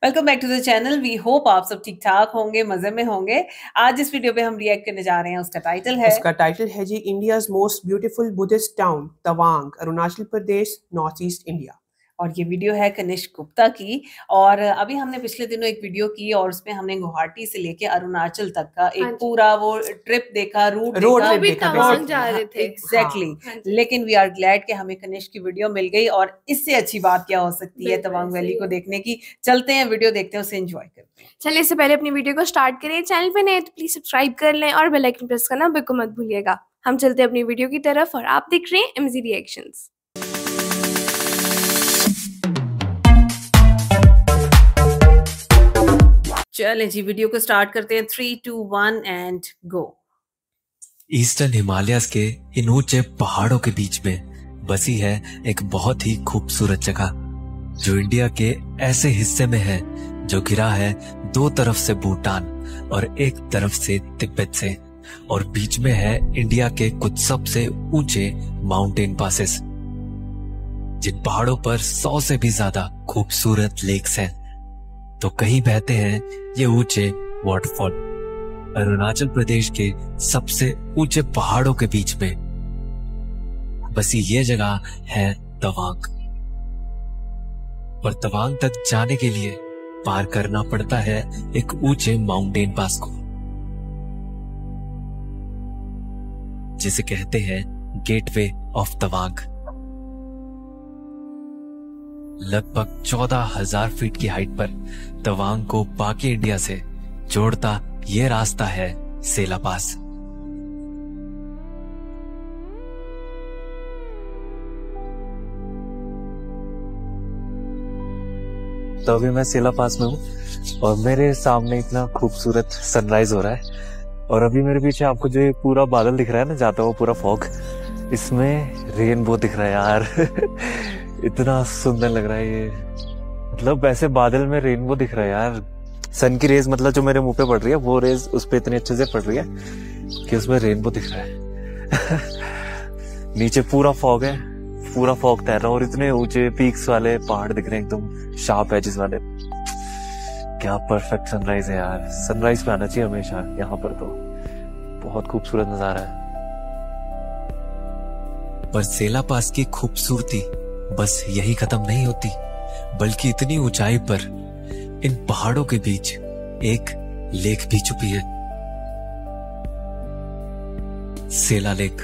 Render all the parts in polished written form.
Welcome back to the channel. We hope आप सब ठीक ठाक होंगे, मजे में होंगे। आज इस वीडियो पे हम रिएक्ट करने जा रहे हैं। उसका टाइटल है जी India's most beautiful Buddhist town Tawang, Arunachal Pradesh, north east India. और ये वीडियो है कनिष्क गुप्ता की। और अभी हमने पिछले दिनों एक वीडियो की और उसमें हमने गुवाहाटी से लेके अरुणाचल तक का एक पूरा वो ट्रिप देखा, रूट देखा, तवांग जा रहे थे। एग्जैक्टली। लेकिन वी आर ग्लैड कि हमें कनिष्क की वीडियो मिल गई और इससे अच्छी बात क्या हो सकती है तवांग वैली को देखने की। चलते हैं, वीडियो देखते हैं, उसे एंजॉय करते हैं। चलिए, इससे पहले अपनी वीडियो को स्टार्ट करें। चैनल पे नए तो प्लीज सब्सक्राइब कर लें और बेल आइकन प्रेस करना बिल्कुल मत भूलिएगा। हम चलते हैं अपनी वीडियो की तरफ और आप देख रहे हैं एमजी रिएक्शंस। चलें जी, वीडियो को स्टार्ट करते हैं। 3, 2, 1 एंड गो। ईस्टर्न हिमालयस के इन ऊंचे पहाड़ों के बीच में बसी है एक बहुत ही खूबसूरत जगह, जो इंडिया के ऐसे हिस्से में है जो घिरा है दो तरफ से भूटान और एक तरफ से तिब्बत से, और बीच में है इंडिया के कुछ सबसे ऊंचे माउंटेन पासेस, जिन पहाड़ों पर 100 से भी ज्यादा खूबसूरत लेक्स हैं, तो कहीं बहते हैं ये ऊंचे वाटरफॉल। अरुणाचल प्रदेश के सबसे ऊंचे पहाड़ों के बीच में बसी ये जगह है तवांग, और तवांग तक जाने के लिए पार करना पड़ता है एक ऊंचे माउंटेन पास को, जिसे कहते हैं गेटवे ऑफ तवांग। लगभग 14,000 फीट की हाइट पर तवांग को बाकी इंडिया से जोड़ता ये रास्ता है सेला पास। तो अभी मैं सेला पास में हूँ और मेरे सामने इतना खूबसूरत सनराइज हो रहा है, और अभी मेरे पीछे आपको जो ये पूरा बादल दिख रहा है ना, जाता हुआ पूरा फॉग, इसमें रेनबो दिख रहा है यार। इतना सुंदर लग रहा है ये, मतलब ऐसे बादल में रेनबो दिख रहा है यार। सन की रेज, मतलब जो मेरे मुंह पे पड़ रही है, वो रेज उस पे इतनी अच्छे से पड़ रही है कि उसमें रेनबो दिख रहा है। नीचे पूरा फॉग है, पूरा फॉग तैर रहा है, और इतने ऊंचे पीक्स वाले पहाड़ दिख रहे हैं, एकदम शार्प एजेस वाले। क्या परफेक्ट सनराइज है यार। सनराइज पे आना चाहिए हमेशा यहाँ पर, तो बहुत खूबसूरत नजारा है। पर सेला पास की खूबसूरती बस यही खत्म नहीं होती, बल्कि इतनी ऊंचाई पर इन पहाड़ों के बीच एक लेक भी छुपी है, सेला लेक।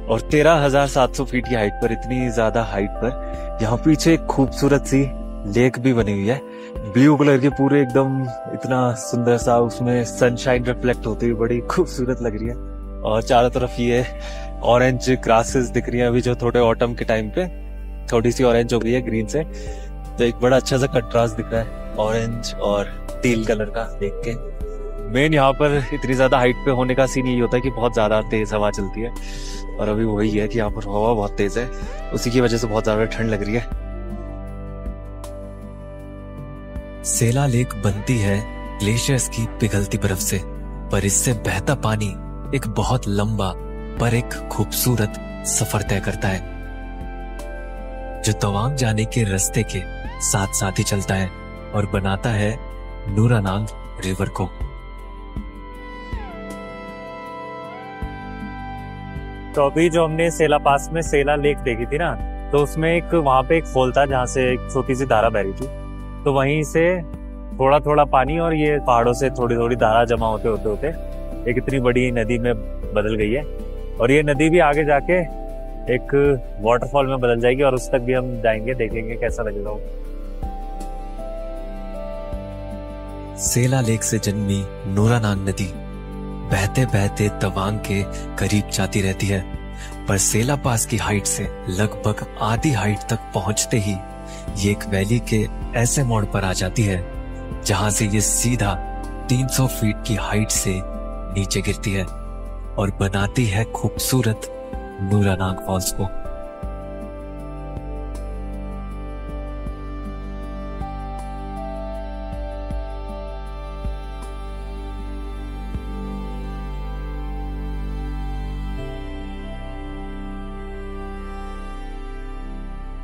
और 13,700 फीट की हाइट पर, इतनी ज्यादा हाइट पर, यहाँ पीछे एक खूबसूरत सी लेक भी बनी हुई है, ब्लू कलर के पूरे एकदम, इतना सुंदर सा, उसमें सनशाइन रिफ्लेक्ट होती हुई बड़ी खूबसूरत लग रही है। और चारों तरफ ये ऑरेंज ग्रासेस दिख रही है, अभी जो थोड़े ऑटम के टाइम पे थोड़ी सी ऑरेंज हो गई है ग्रीन से, तो एक बड़ा अच्छा सा कंट्रास्ट दिख रहा है ऑरेंज और टील कलर का देख के। मेन यहाँ पर इतनी ज्यादा हाइट पे होने का सीन यही होता है कि बहुत ज्यादा तेज हवा चलती है, और अभी वही है कि यहाँ पर हवा बहुत तेज है, उसी की वजह से बहुत ज्यादा ठंड लग रही है। सेला लेक बनती है ग्लेशियर्स की पिघलती बर्फ से, पर इससे बहता पानी एक बहुत लंबा पर एक खूबसूरत सफर तय करता है, जो तवांग जाने के रास्ते के साथ साथ ही चलता है और बनाता है नूरानांग रिवर को। तो अभी जो हमने सेला पास में सेला लेक देखी थी ना, तो उसमें एक वहां पे एक फॉल था जहाँ से एक छोटी सी धारा बह रही थी, तो वहीं से थोड़ा थोड़ा पानी और ये पहाड़ों से थोड़ी थोड़ी धारा जमा होते होते होते एक इतनी बड़ी नदी में बदल गई है, और ये नदी भी आगे जाके एक वाटरफॉल में बदल जाएगी, और उस तक भी हम जाएंगे, देखेंगे कैसा लगेगा वो। सेला लेक से जन्मी नूरानांग नदी बहते बहते तवांग के करीब जाती रहती है, पर सेला पास की हाइट से लगभग आधी हाइट तक पहुंचते ही ये एक वैली के ऐसे मोड़ पर आ जाती है, जहां से ये सीधा 300 फीट की हाइट से नीचे गिरती है और बनाती है खूबसूरत नूरानांग फॉल्स को।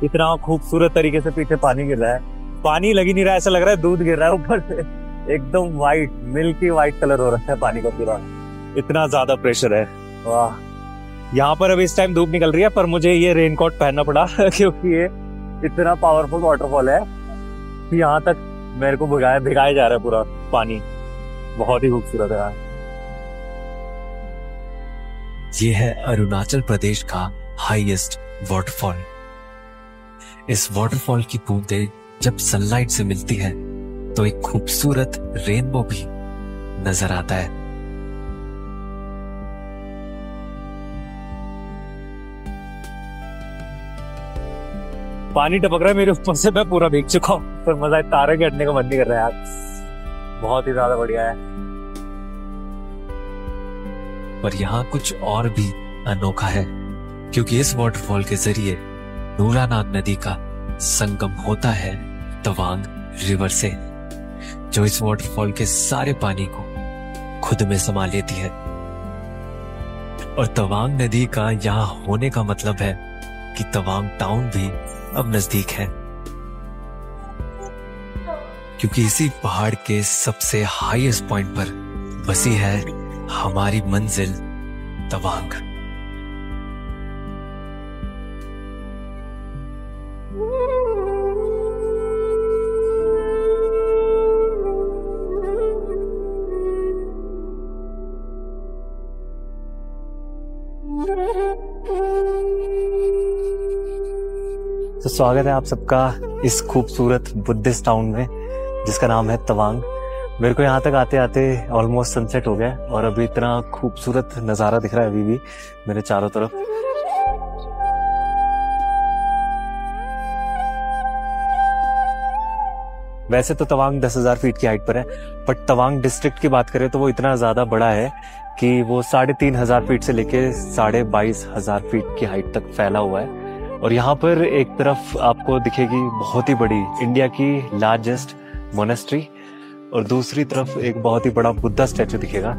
इतना खूबसूरत तरीके से पीछे पानी गिर रहा है, पानी लग ही नहीं रहा है, ऐसा लग रहा है दूध गिर रहा है ऊपर से। एकदम वाइट, मिल्की वाइट कलर हो रहा है पानी का पूरा, इतना ज्यादा प्रेशर है। वाह, यहाँ पर अभी इस टाइम धूप निकल रही है, पर मुझे ये रेनकोट पहनना पड़ा क्योंकि ये इतना पावरफुल वाटरफॉल है कि यहाँ तक मेरे को भिगाया जा रहा है पूरा पानी। बहुत ही खूबसूरत है। ये है अरुणाचल प्रदेश का हाईएस्ट वाटरफॉल। इस वाटरफॉल की बूंदें जब सनलाइट से मिलती है तो एक खूबसूरत रेनबो भी नजर आता है। पानी टपक रहा है मेरे ऊपर से, मैं पूरा भीग चुका हूँ, पर मजा है, तारे के हटने का मन नहीं कर रहा है यार। बहुत ही ज्यादा बढ़िया है। पर यहाँ कुछ और भी अनोखा है, क्योंकि इस वाटरफॉल के जरिए नूरानाग नदी का संगम होता है तवांग रिवर से, जो इस वाटरफॉल के सारे पानी को खुद में समा लेती है। और तवांग नदी का यहाँ होने का मतलब है कि तवांग टाउन भी अब नजदीक है, क्योंकि इसी पहाड़ के सबसे हाईएस्ट पॉइंट पर बसी है हमारी मंजिल तवांग। तो स्वागत है आप सबका इस खूबसूरत बुद्धिस्ट टाउन में जिसका नाम है तवांग। मेरे को यहाँ तक आते आते ऑलमोस्ट सनसेट हो गया और अभी इतना खूबसूरत नज़ारा दिख रहा है अभी भी मेरे चारों तरफ। वैसे तो तवांग 10,000 फीट की हाइट पर है, बट तवांग डिस्ट्रिक्ट की बात करें तो वो इतना ज़्यादा बड़ा है कि वो 3,500 फीट से लेके 22,500 फीट की हाइट तक फैला हुआ है। और यहाँ पर एक तरफ आपको दिखेगी बहुत ही बड़ी इंडिया की लार्जेस्ट मोनेस्ट्री और दूसरी तरफ एक बहुत ही बड़ा बुद्धा स्टैचू दिखेगा,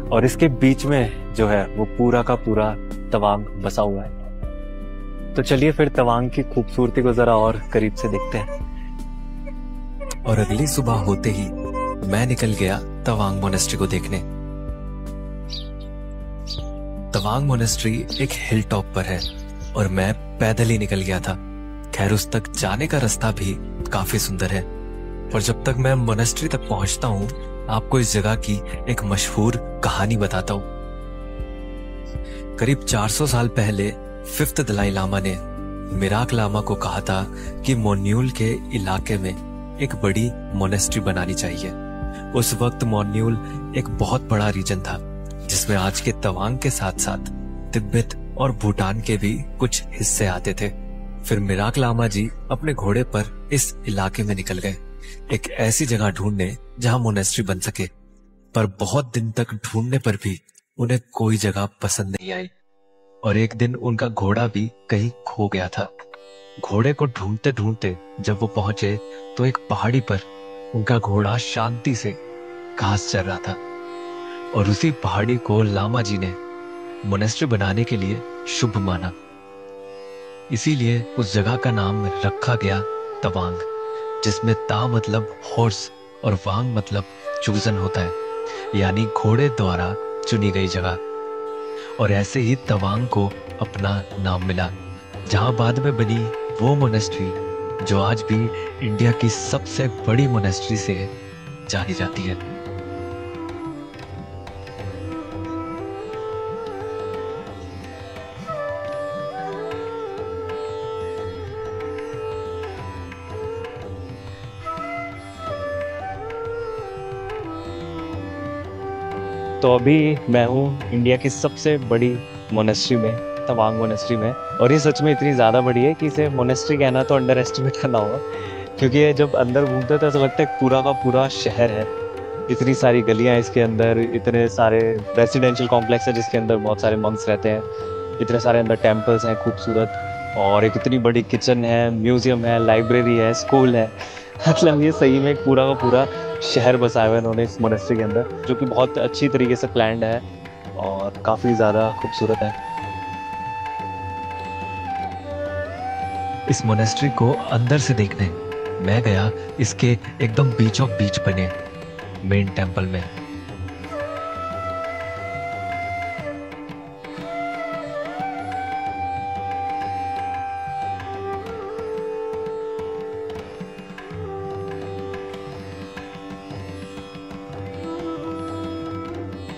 और इसके बीच में जो है वो पूरा का पूरा तवांग बसा हुआ है। तो चलिए फिर तवांग की खूबसूरती को जरा और करीब से देखते हैं। और अगली सुबह होते ही मैं निकल गया तवांग मोनेस्ट्री को देखने। तवांग मोनेस्ट्री एक हिल टॉप पर है और मैं पैदल ही निकल गया था। खैर उस तक जाने का रास्ता भी काफी सुंदर है, पर जब तक मैं मोनेस्ट्री तक पहुंचता हूँ आपको इस जगह की एक मशहूर कहानी बताता हूँ। करीब 400 साल पहले 5th दलाई लामा ने मिराक लामा को कहा था कि मोन्यूल के इलाके में एक बड़ी मोनेस्ट्री बनानी चाहिए। उस वक्त मोन्यूल एक बहुत बड़ा रीजन था जिसमें आज के तवांग के साथ साथ तिब्बत और भूटान के भी कुछ हिस्से आते थे। फिर मिराक लामा जी अपने घोड़े पर इस इलाके में निकल गए, एक ऐसी जगह ढूंढने जहां मोनेस्ट्री बन सके। पर बहुत दिन तक ढूंढने पर भी उन्हें कोई जगह पसंद नहीं आई, और एक दिन उनका घोड़ा भी कहीं खो गया था। घोड़े को ढूंढते ढूंढते जब वो पहुंचे तो एक पहाड़ी पर उनका घोड़ा शांति से घास चर रहा था, और उसी पहाड़ी को लामा जी ने मोनेस्ट्री बनाने के लिए शुभ माना। इसीलिए उस जगह का नाम रखा गया तवांग, जिसमें ता मतलब हॉर्स और वांग मतलब चूजन होता है, यानी घोड़े द्वारा चुनी गई जगह। और ऐसे ही तवांग को अपना नाम मिला, जहां बाद में बनी वो मोनेस्ट्री जो आज भी इंडिया की सबसे बड़ी मोनेस्ट्री से जानी जाती है। तो अभी मैं हूँ इंडिया की सबसे बड़ी मोनेस्ट्री में, तवांग मोनेस्ट्री में, और ये सच में इतनी ज़्यादा बड़ी है कि इसे मोनेस्ट्री कहना तो अंडर एस्टिमेट करना होगा, क्योंकि ये जब अंदर घूमते तो ऐसा लगता है पूरा का पूरा शहर है। इतनी सारी गलियाँ इसके अंदर, इतने सारे रेजिडेंशियल कॉम्प्लेक्स है जिसके अंदर बहुत सारे मंक्स रहते हैं, इतने सारे अंदर टेम्पल्स हैं खूबसूरत, और एक इतनी बड़ी किचन है, म्यूज़ियम है, लाइब्रेरी है, स्कूल है। मतलब ये सही में पूरा का पूरा शहर बसाया हुआ है इन्होंने इस मोनेस्ट्री के अंदर, जो कि बहुत अच्छी तरीके से प्लान्ड है और काफ़ी ज़्यादा खूबसूरत है। इस मोनेस्ट्री को अंदर से देखने मैं गया इसके एकदम बीचों बीच बने मेन टेंपल में।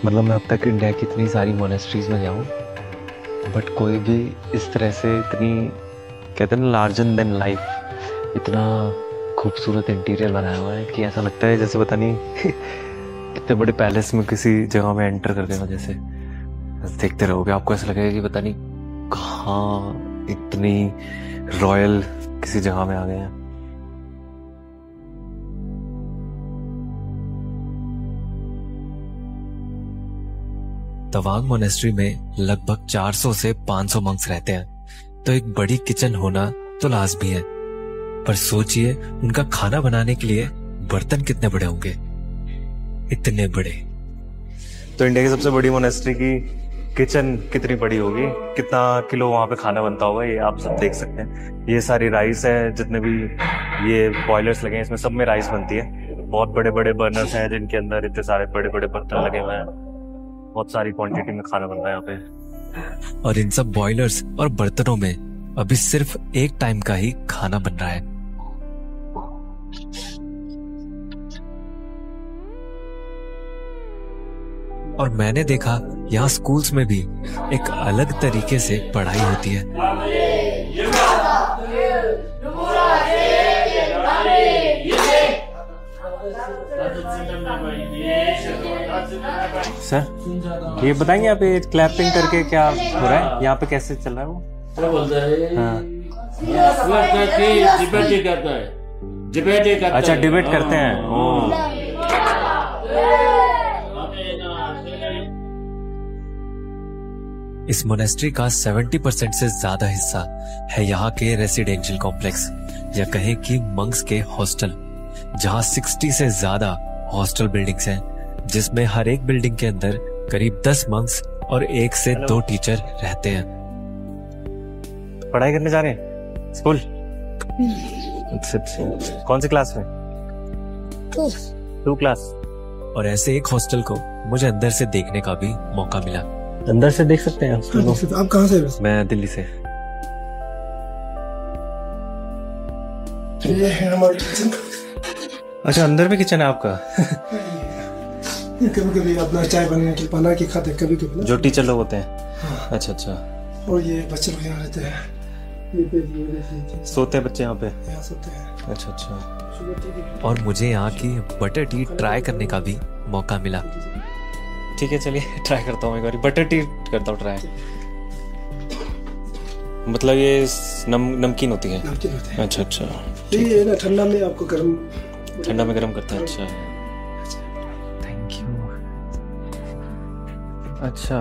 मतलब मैं अब तक इंडिया की इतनी सारी मोनेस्ट्रीज में जाऊँ, बट कोई भी इस तरह से इतनी, कहते हैं ना, लार्जर देन लाइफ, इतना खूबसूरत इंटीरियर बनाया हुआ है कि ऐसा लगता है जैसे पता नहीं इतने बड़े पैलेस में किसी जगह में एंटर कर गए हो। जैसे देखते रहोगे आपको ऐसा लगेगा कि पता नहीं कहाँ इतनी रॉयल किसी जगह में आ गए हैं। तवांग मोनेस्ट्री में लगभग 400 से 500 मंक्स रहते हैं, तो एक बड़ी किचन होना तो लाजमी है। पर सोचिए उनका खाना बनाने के लिए बर्तन कितने बड़े होंगे, इतने बड़े। तो इंडिया की सबसे बड़ी मोनेस्ट्री की किचन कितनी बड़ी होगी, कितना किलो वहाँ पे खाना बनता होगा, ये आप सब देख सकते हैं। ये सारी राइस है, जितने भी ये बॉयलर्स लगे हैं इसमें सब में राइस बनती है। बहुत बड़े बड़े बर्नर्स हैं जिनके अंदर इतने सारे बड़े बड़े बर्तन लगे हुए हैं। बहुत सारी क्वांटिटी में खाना बन रहा है यहाँ पे। और इन सब बॉयलर्स और बर्तनों में अभी सिर्फ एक टाइम का ही खाना बन रहा है। और मैंने देखा यहाँ स्कूल्स में भी एक अलग तरीके से पढ़ाई होती है। सर ये बताएंगे आप ये क्लैपिंग करके क्या हो रहा है यहाँ पे, कैसे चल रहा है वो? क्या बोलता है? हाँ। डिबेट करता है, डिबेट करता है। अच्छा, डिबेट करते हैं। ओ इस मोनेस्ट्री का 70% से ज्यादा हिस्सा है यहाँ के रेसिडेंशियल कॉम्प्लेक्स, या कहें कि मंक्स के हॉस्टल, जहाँ 60 से ज्यादा हॉस्टल बिल्डिंग्स हैं, जिसमें हर एक बिल्डिंग के अंदर करीब 10 मंक्स और 1 से 2 टीचर रहते हैं। पढ़ाई करने जा रहे हैं स्कूल? अच्छा, कौन सी क्लास में? 2 क्लास। और ऐसे एक हॉस्टल को मुझे अंदर से देखने का भी मौका मिला। अंदर से देख सकते हैं आप कहाँ से? मैं दिल्ली से। ये है हमारी किचन। अच्छा, अंदर में किचन है आपका? कभी कभी अपना चाय बना के खाते हैं, कभी कभी जो टीचर लोग होते हैं। हाँ। अच्छा अच्छा। और ये बच्चे लोग यहाँ रहते हैं, सोते हैं बच्चे यहाँ पे? यहाँ सोते हैं। अच्छा अच्छा। और मुझे यहाँ की बटर टी ट्राई करने का भी मौका मिला। ठीक है, चलिए ट्राई करता हूँ एक बार। बटर टी करता हूँ ट्राई। मतलब ये नमकीन होती है? नमकीन होती है। अच्छा अच्छा। ये ना ठंडा में आपको गर्म, ठंडा में गर्म करता है। अच्छा, थैंक यू। अच्छा,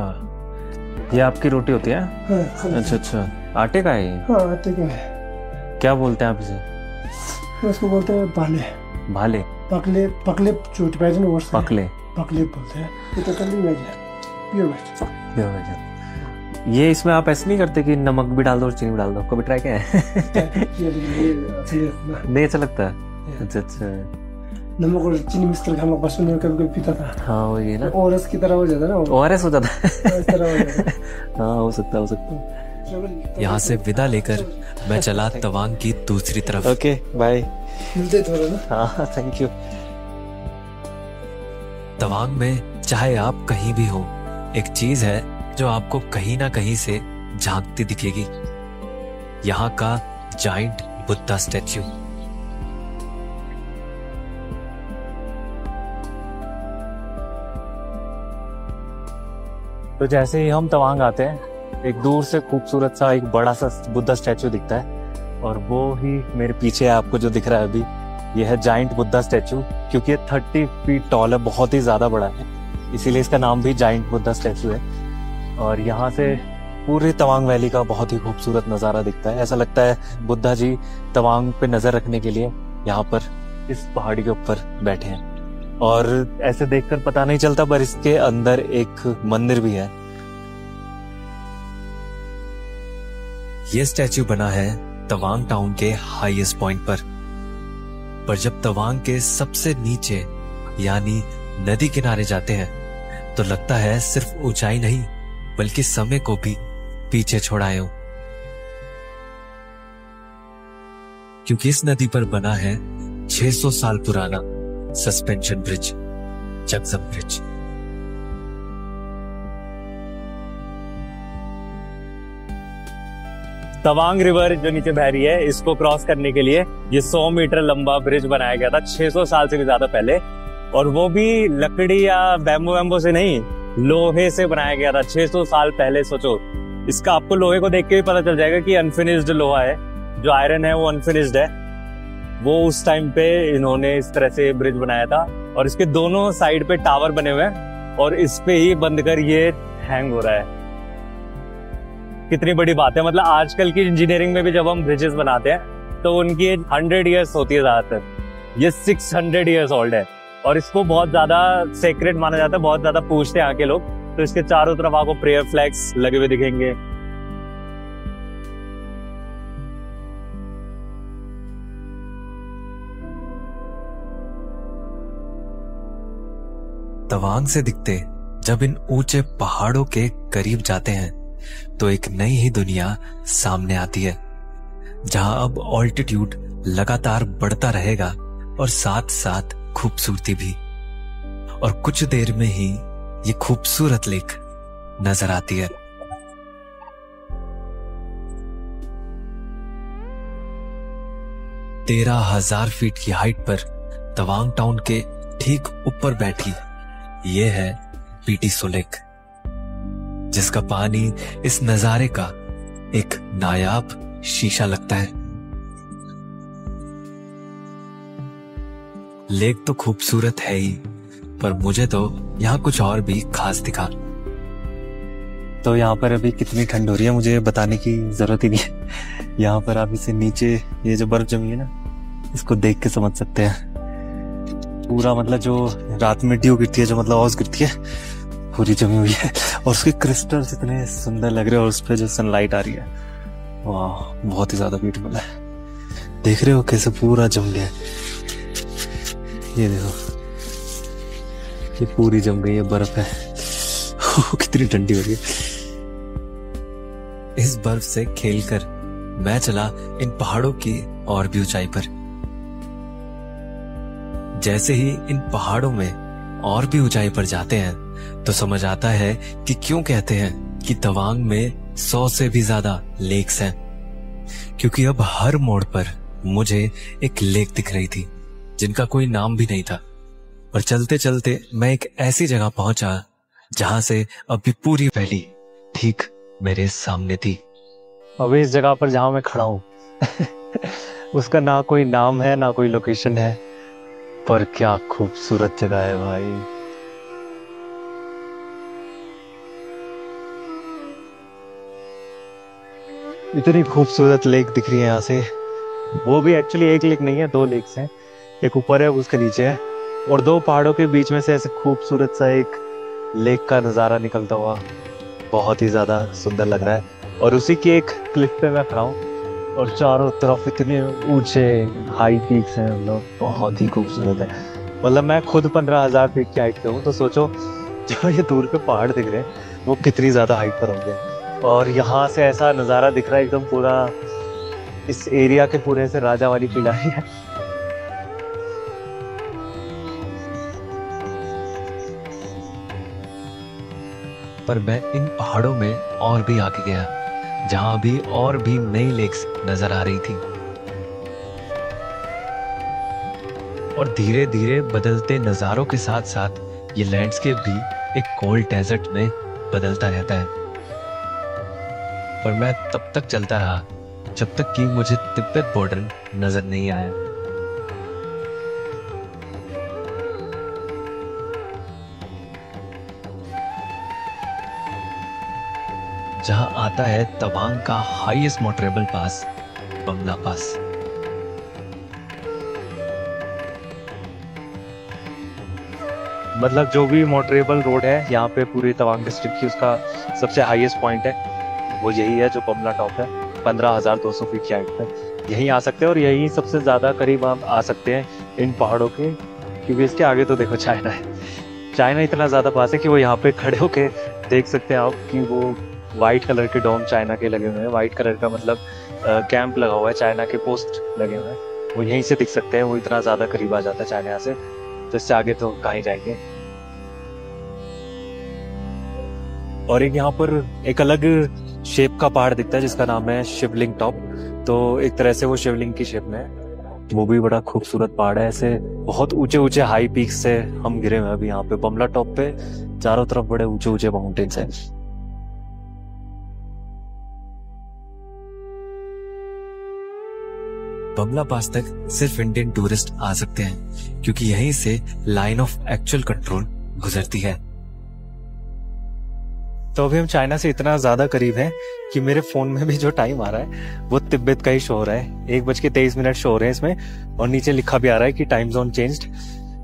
ये आपकी रोटी होती है? हाँ, अच्छा अच्छा। आटे का है? हाँ, आटे का है। क्या बोलते हैं आप इसे? उसको बोलते हैं भाले। भाले? पकले, पकले चोट पैजन और पकले, पकले बोलते हैं। ये तो टोटली वेज है, प्योर वेज। ये इसमें आप ऐसे नहीं करते कि नमक भी डाल दो और चीनी भी डाल दो? कभी ट्राई किया है? नहीं अच्छा लगता? अच्छा अच्छा। नमक और चीनी मिक्स करके हम लोग बचपन में कभी कभी पीता था। हाँ वही ना, ओआरएस की तरह हो जाता है ना। ओआरएस हो जाता है। इस तरह हो जाता है। हाँ हो सकता है। यहाँ से विदा लेकर मैं चला तवांग की दूसरी तरफ। Okay bye. मिलते थोड़ा ना। हाँ थैंक यू। तवांग में चाहे आप कहीं भी हो, एक चीज है जो आपको कहीं ना कहीं से झांकती दिखेगी, यहाँ का जाइंट बुद्धा स्टैच्यू। तो जैसे ही हम तवांग आते हैं, एक दूर से खूबसूरत सा एक बड़ा सा बुद्धा स्टैचू दिखता है, और वो ही मेरे पीछे आपको जो दिख रहा है अभी, ये है जाइंट बुद्धा स्टैचू। क्योंकि ये 30 फीट टॉल है, बहुत ही ज्यादा बड़ा है, इसीलिए इसका नाम भी जाइंट बुद्धा स्टैचू है। और यहाँ से पूरे तवांग वैली का बहुत ही खूबसूरत नज़ारा दिखता है। ऐसा लगता है बुद्धा जी तवांग पे नजर रखने के लिए यहाँ पर इस पहाड़ी के ऊपर बैठे हैं। और ऐसे देखकर पता नहीं चलता, पर इसके अंदर एक मंदिर भी है। ये स्टैच्यू बना है तवांग टाउन के हाईएस्ट पॉइंट पर जब तवांग के सबसे नीचे यानी नदी किनारे जाते हैं तो लगता है सिर्फ ऊंचाई नहीं बल्कि समय को भी पीछे छोड़ाए हो, क्योंकि इस नदी पर बना है 600 साल पुराना suspension bridge, Jagjam bridge. Tawang river जो नीचे बह रही है, इसको क्रॉस करने के लिए ये 100 मीटर लंबा ब्रिज बनाया गया था 600 साल से भी ज्यादा पहले, और वो भी लकड़ी या बैम्बो से नहीं, लोहे से बनाया गया था 600 साल पहले। सोचो, इसका आपको लोहे को देख के भी पता चल जाएगा कि अनफिनिश्ड लोहा है, जो आयरन है वो अनफिनिश्ड है। वो उस टाइम पे इन्होंने इस तरह से ब्रिज बनाया था, और इसके दोनों साइड पे टावर बने हुए हैं और इस पे ही बंद कर ये हैंग हो रहा है। कितनी बड़ी बात है, मतलब आजकल की इंजीनियरिंग में भी जब हम ब्रिजेस बनाते हैं तो उनकी 100 ईयर्स होती है ज्यादातर, ये 600 ईयर्स ओल्ड है, और इसको बहुत ज्यादा सेक्रेट माना जाता है, बहुत ज्यादा पूछते हैं यहाँ के लोग। तो इसके चारों तरफ आपको प्रेयर फ्लैग्स लगे हुए दिखेंगे। तवांग से दिखते जब इन ऊंचे पहाड़ों के करीब जाते हैं तो एक नई ही दुनिया सामने आती है, जहां अब ऑल्टीट्यूड लगातार बढ़ता रहेगा और साथ साथ खूबसूरती भी। और कुछ देर में ही ये खूबसूरत लेक नजर आती है। तेरह 13,000 फीट की हाइट पर तवांग टाउन के ठीक ऊपर बैठी ये है पीटीसो लेक, जिसका पानी इस नजारे का एक नायाब शीशा लगता है। लेक तो खूबसूरत है ही, पर मुझे तो यहाँ कुछ और भी खास दिखा। तो यहाँ पर अभी कितनी ठंड हो रही है मुझे बताने की जरूरत ही नहीं है। यहाँ पर आप इसे नीचे ये जो बर्फ जमी है ना, इसको देख के समझ सकते हैं। पूरा मतलब जो रात में ड्यू गिरती है, जो मतलब ओस गिरती है, पूरी जमी हुई है, और उसके क्रिस्टल्स इतने सुंदर लग रहे हैं, और उस पर जो सनलाइट आ रही है, वाह, बहुत ही ज्यादा ब्यूटीफुल है। देख रहे हो कैसे पूरा जम गया है, ये देखो, ये पूरी जम गई है, बर्फ है। कितनी ठंडी हो रही है। इस बर्फ से खेलकर मैं चला इन पहाड़ों की और भी ऊंचाई पर। जैसे ही इन पहाड़ों में और भी ऊंचाई पर जाते हैं तो समझ आता है कि क्यों कहते हैं कि तवांग में 100 से भी ज्यादा लेक्स हैं, क्योंकि अब हर मोड़ पर मुझे एक लेक दिख रही थी जिनका कोई नाम भी नहीं था। और चलते चलते मैं एक ऐसी जगह पहुंचा जहां से अभी पूरी वैली ठीक मेरे सामने थी। अभी इस जगह पर जहां मैं खड़ा हूं उसका ना कोई नाम है ना कोई लोकेशन है, पर क्या खूबसूरत जगह है भाई। इतनी खूबसूरत लेक दिख रही है यहाँ से। वो भी एक्चुअली एक लेक नहीं है, 2 लेक्स हैं, एक ऊपर है उसके नीचे है, और 2 पहाड़ों के बीच में से ऐसे खूबसूरत सा एक लेक का नज़ारा निकलता हुआ बहुत ही ज़्यादा सुंदर लग रहा है। और उसी की एक क्लिफ पे मैं खड़ा हूँ, और चारों तरफ इतने ऊंचे हाई पीक्स हैं, मतलब बहुत ही खूबसूरत है। मतलब मैं खुद 15,000 फीट की हाइट पे हूँ, तो सोचो जो ये दूर पे पहाड़ दिख रहे हैं वो कितनी ज़्यादा हाइट पर होंगे। और यहाँ से ऐसा नज़ारा दिख रहा है एकदम पूरा, इस एरिया के पूरे से राजा वाली फील आ रही है। पर मैं इन पहाड़ों में और भी आगे गया, जहां भी और भी नई लेक्स नजर आ रही थी, और धीरे धीरे बदलते नजारों के साथ साथ ये लैंडस्केप भी एक कोल्ड डेजर्ट में बदलता रहता है। पर मैं तब तक चलता रहा जब तक कि मुझे तिब्बत बॉर्डर नजर नहीं आया। जहां आता है तवांग का हाईएस्ट मोटरेबल पास, बमला पास। मतलब जो भी मोटरेबल रोड है यहाँ पे पूरी तवांग डिस्ट्रिक्ट की, उसका सबसे हाईएस्ट पॉइंट है वो यही है जो बमला टॉप है। 15,200 फीट की हाइट पर यहीं आ सकते हैं, और यही सबसे ज़्यादा करीब आप आ सकते हैं इन पहाड़ों के, क्योंकि इसके आगे तो देखो चाइना है। चाइना इतना ज़्यादा पास है कि वो यहाँ पे खड़े होके देख सकते हैं आप कि वो वाइट कलर के डोम चाइना के लगे हुए हैं। वाइट कलर का मतलब कैंप लगा हुआ है, चाइना के पोस्ट लगे हुए हैं, वो यहीं से दिख सकते हैं। वो इतना ज़्यादा करीब आ जाता है चाइना से, तो इससे आगे तो कहीं जाएंगे। और एक यहाँ पर एक अलग शेप का पहाड़ दिखता है जिसका नाम है शिवलिंग टॉप। तो एक तरह से वो शिवलिंग की शेप में है। वो भी बड़ा खूबसूरत पहाड़ है। ऐसे बहुत ऊंचे ऊंचे हाई पीक्स से हम गिरे हुए हैं अभी यहाँ पे बमला टॉप पे। चारों तरफ बड़े ऊंचे ऊंचे माउंटेन्स हैं। बमला पास तक सिर्फ इंडियन टूरिस्ट आ सकते हैं, क्योंकि यहीं से लाइन ऑफ एक्चुअल कंट्रोल गुजरती है। तो अभी हम चाइना से इतना ज्यादा करीब हैं कि मेरे फोन में भी जो टाइम आ रहा है वो तिब्बत का ही शो हो रहा है। 1:23 शो हो रहे हैं इसमें, और नीचे लिखा भी आ रहा है कि टाइम जोन चेंज्ड,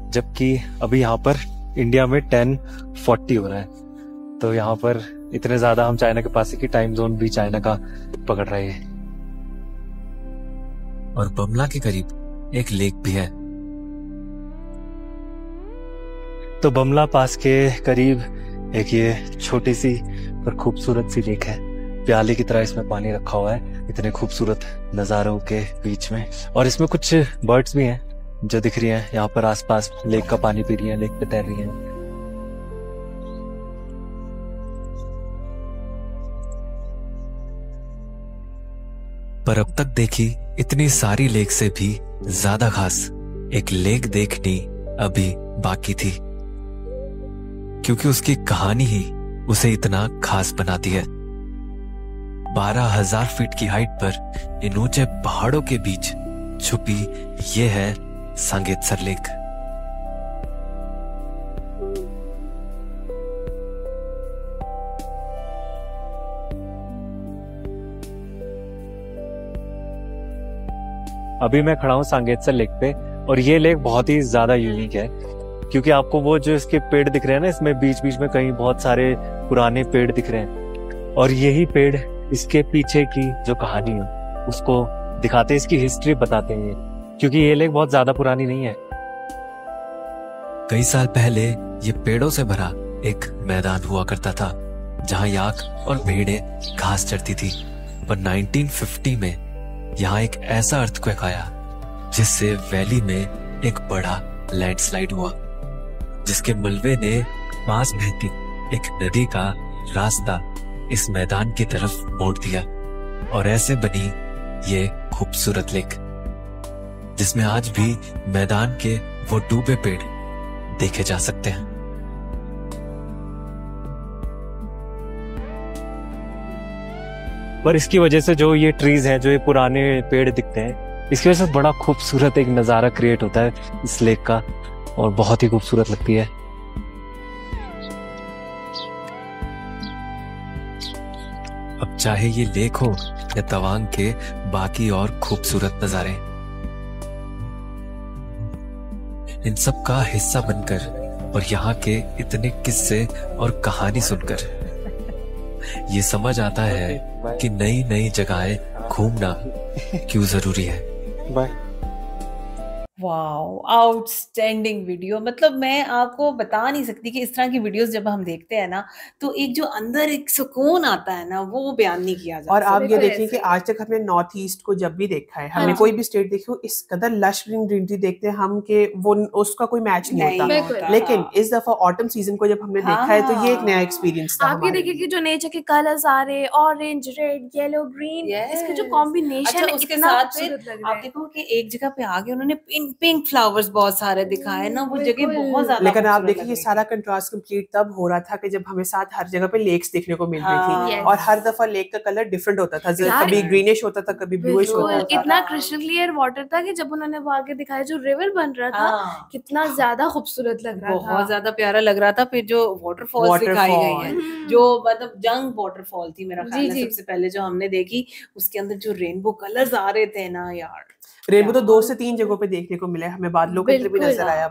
जबकि अभी यहाँ पर इंडिया में 10:40 हो रहा है। तो यहाँ पर इतने ज्यादा हम चाइना के पास है कि टाइम जोन भी चाइना का पकड़ रहे हैं। और बमला के करीब एक लेक भी है। तो बमला पास के करीब एक ये छोटी सी पर खूबसूरत सी लेक है। प्याले की तरह इसमें पानी रखा हुआ है इतने खूबसूरत नजारों के बीच में। और इसमें कुछ बर्ड्स भी हैं जो दिख रही हैं यहाँ पर आसपास, लेक का पानी पी रही हैं, लेक पे तैर रही हैं। पर अब तक देखी इतनी सारी लेक से भी ज्यादा खास एक लेक देखनी अभी बाकी थी, क्योंकि उसकी कहानी ही उसे इतना खास बनाती है। 12,000 फीट की हाइट पर इन ऊंचे पहाड़ों के बीच छुपी ये है सांगेत्सर लेक। अभी मैं खड़ा हूँ सांगेत्सर लेक पे, और ये लेक बहुत ही ज्यादा यूनिक है, क्योंकि आपको वो जो इसके पेड़ दिख रहे हैं ना, इसमें बीच बीच में कहीं बहुत सारे पुराने पेड़ दिख रहे हैं, और यही पेड़ इसके पीछे की जो कहानी है उसको दिखाते हैं, इसकी हिस्ट्री बताते हैं, क्योंकि ये लेक बहुत ज्यादा पुरानी नहीं है। कई साल पहले ये पेड़ों से भरा एक मैदान हुआ करता था जहां याक और भेड़ें घास चरती थी। पर 1950 में यहाँ एक ऐसा अर्थक्वेक आया जिससे वैली में एक बड़ा लैंडस्लाइड हुआ, जिसके मलबे ने पास बहती एक नदी का रास्ता इस मैदान की तरफ मोड़ दिया, और ऐसे बनी ये खूबसूरत लेक, जिसमें आज भी मैदान के वो डूबे पेड़ देखे जा सकते हैं। पर इसकी वजह से जो ये ट्रीज हैं, जो ये पुराने पेड़ दिखते हैं, इसकी वजह से बड़ा खूबसूरत एक नजारा क्रिएट होता है इस लेक का, और बहुत ही खूबसूरत लगती है। अब चाहे ये लेक हो या तवांग के बाकी और खूबसूरत नजारे, इन सब का हिस्सा बनकर और यहाँ के इतने किस्से और कहानी सुनकर ये समझ आता है कि नई नई जगहें घूमना क्यों जरूरी है। Wow, outstanding video. मतलब मैं आपको बता नहीं सकती कि इस तरह की वीडियोस जब हम देखते हैं ना, तो एक जो अंदर एक सुकून आता है ना, वो बयान नहीं किया जाता। और आप ये देखिए कि आज तक हमने नॉर्थ ईस्ट को जब भी देखा है, हमने कोई भी स्टेट देखी हो, इस कदर लश ग्रीनरी देखते हैं हम कि वो उसका कोई मैच नहीं होता। लेकिन इस दफा ऑटम सीजन को जब हमने देखा है तो ये एक नया एक्सपीरियंस था। आप ये देखिए कि जो नेचर के कलर्स आ रहे, ऑरेंज, रेड, येलो, ग्रीन, इसके जो कॉम्बिनेशन है, उसके साथ फिर आप देखो कि एक जगह पे आगे उन्होंने पिंक फ्लावर्स बहुत सारे दिखाए ना, वो जगह बहुत ज्यादा। लेकिन आप देखिए ये सारा कंट्रास्ट कंप्लीट तब हो रहा था कि जब हमें साथ हर जगह पे लेक्स देखने को मिल रही थी, और हर दफा लेक का कलर डिफरेंट होता था, कभी ग्रीनिश होता था, कभी ब्लूइश होता था। इतना क्रिस्टल क्लियर वाटर था कि जब उन्होंने वो आगे दिखाया जो रिवर बन रहा था, कितना ज्यादा खूबसूरत लग रहा था, बहुत ज्यादा प्यारा लग रहा था। फिर जो वाटरफॉल्स दिखाई गई है, जो मतलब जंग वाटरफॉल थी मेरा ख्याल है सबसे पहले जो हमने देखी, उसके अंदर जो रेनबो कलर्स आ रहे थे ना यार, रेनबो तो 2 से 3 जगहों पे देखने को मिला है हमें, बादलों के अंदर भी नजर आया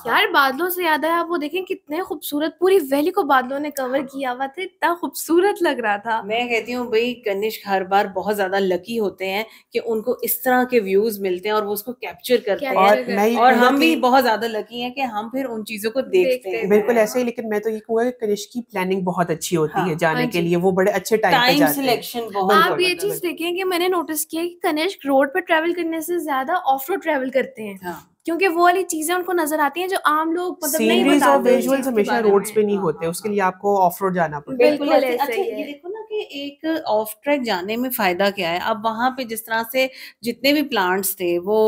यार बादलों से याद आया, आप वो देखें कितने खूबसूरत पूरी वैली को बादलों ने कवर किया हुआ था, इतना खूबसूरत लग रहा था। मैं कहती हूँ भाई कनिष्क हर बार बहुत ज्यादा लकी होते हैं कि उनको इस तरह के व्यूज मिलते हैं और वो उसको कैप्चर करते हैं, और हम भी बहुत ज्यादा लकी हैं कि हम फिर उन चीजों को देखते हैं। बिल्कुल ऐसे ही, लेकिन मैं तो ये कहूँगा कि कनिष्क की प्लानिंग बहुत अच्छी होती है जाने के लिए, वो बड़े अच्छे टाइम सिलेक्शन। आप ये चीज देखें कि मैंने नोटिस किया कि कनिष्क रोड पर ट्रैवल करने से ज्यादा ऑफ रोड ट्रैवल करते हैं, क्योंकि वो वाली चीजें उनको नजर आती हैं जो आम लोग मतलब नहीं बताते। और विजुअल्स हमेशा रोड्स पे नहीं होते, उसके लिए आपको ऑफ रोड जाना पड़ता है। बिल्कुल ऐसे। अच्छा ये देखो ना कि एक ऑफ ट्रैक जाने में फायदा क्या है, अब वहां पे जिस तरह से जितने भी प्लांट्स थे वो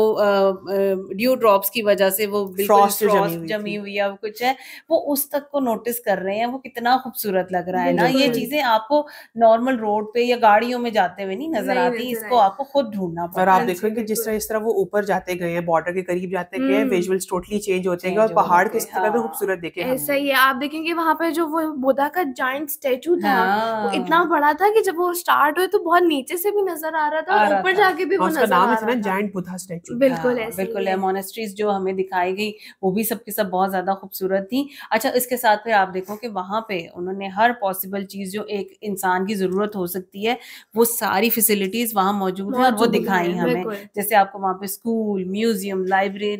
ड्यू ड्रॉप्स की वजह से वो फ्रॉस्ट जमी हुई है कुछ है, वो उस तक को नोटिस कर रहे हैं, वो कितना खूबसूरत लग रहा है ना। ये चीजें आपको नॉर्मल रोड पे या गाड़ियों में जाते हुए नहीं नजर आती, इसको आपको खुद ढूंढना पड़ता है। और आप देखोगे जिस तरह वो ऊपर जाते गए हैं, बॉर्डर के करीब जाते गए, विजुअल्स टोटली चेंज होते हैं और पहाड़ किस तरह से खूबसूरत देखे ऐसा ही है। आप देखेंगे वहां पे जो वो बुद्धा का जायंट स्टैचू था वो इतना बड़ा था कि जब वो स्टार्ट हुए तो बहुत नीचे से भी नजर आ रहा था और ऊपर जाके भी वो नजर आ रहा था। Giant Buddha statue. बिल्कुल बिल्कुल है। मोनेस्ट्रीज जो हमें दिखाई गई वो भी सबके सब बहुत ज्यादा खूबसूरत थी। अच्छा इसके साथ फिर आप देखो कि वहां पे उन्होंने हर पॉसिबल चीज जो एक इंसान की जरूरत हो सकती है वो सारी फैसिलिटीज वहां मौजूद है और वो दिखाई हमें। जैसे आपको वहां पे स्कूल, म्यूजियम, लाइब्रेरी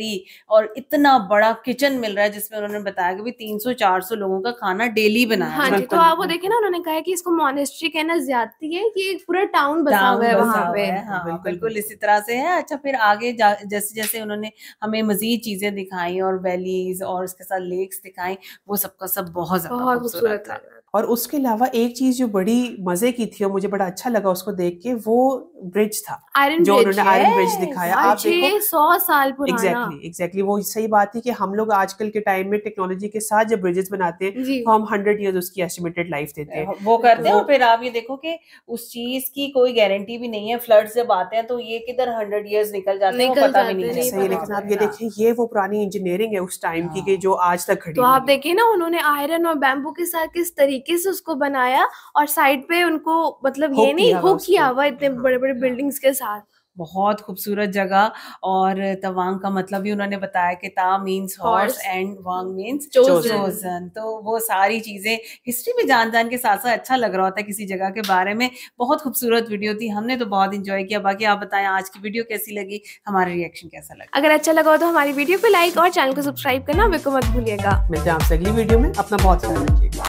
और इतना बड़ा किचन मिल रहा है जिसमें उन्होंने बताया कि भी 300-400 लोगों का खाना डेली बनाया। हाँ जी, तो आप वो देखें ना, उन्होंने कहा है कि इसको मॉनेस्ट्री कहना ज्यादती है कि एक पूरा टाउन बसा हुआ है वहाँ पे। हाँ बिल्कुल इसी तरह से है। अच्छा फिर आगे जैसे जैसे उन्होंने हमें मजीद चीजें दिखाई और वैलीज और उसके साथ लेक्स दिखाई, वो सबका सब बहुत ज्यादा खूबसूरत था। और उसके अलावा एक चीज जो बड़ी मजे की थी और मुझे बड़ा अच्छा लगा उसको देख के, वो ब्रिज था जो उन्होंने आयरन ब्रिज दिखाया। आप देखो 100 साल पुराना। एग्जैक्टली वो सही बात है कि हम लोग आजकल के टाइम में टेक्नोलॉजी के साथ जब ब्रिजेस बनाते हैं तो हम 100 ईयर्स उसकी एस्टिमेटेड लाइफ देते हैं, वो करते हैं। और फिर आप ये देखो कि उस चीज की कोई गारंटी भी नहीं है, फ्लड्स जब आते हैं तो ये किधर 100 ईयर्स निकल जाते हैं, वो पता भी नहीं चलता। लेकिन आप ये देखिए, ये वो पुरानी इंजीनियरिंग है उस टाइम की कि जो आज तक खड़ी। तो आप देखिए ना, उन्होंने आयरन और बैम्बू के साथ किस तरीके से उसको बनाया और साइड पे उनको मतलब ये नहीं हुक किया हुआ इतने बड़े बड़े बिल्डिंग्स के साथ। बहुत खूबसूरत जगह। और तवांग का मतलब भी उन्होंने बताया कि ता means horse and Wang means chosen. तो वो सारी चीजें हिस्ट्री में जान के साथ साथ अच्छा लग रहा होता है किसी जगह के बारे में। बहुत खूबसूरत वीडियो थी, हमने तो बहुत इंजॉय किया। बाकी आप बताएं आज की वीडियो कैसी लगी, हमारा रिएक्शन कैसा लगा। अगर अच्छा लगा हो तो हमारी वीडियो को लाइक और चैनल को सब्सक्राइब करना बिल्कुल मत भूलिएगा। मिलते हैं आपसे अगली वीडियो में, अपना बहुत ख्याल रखिएगा।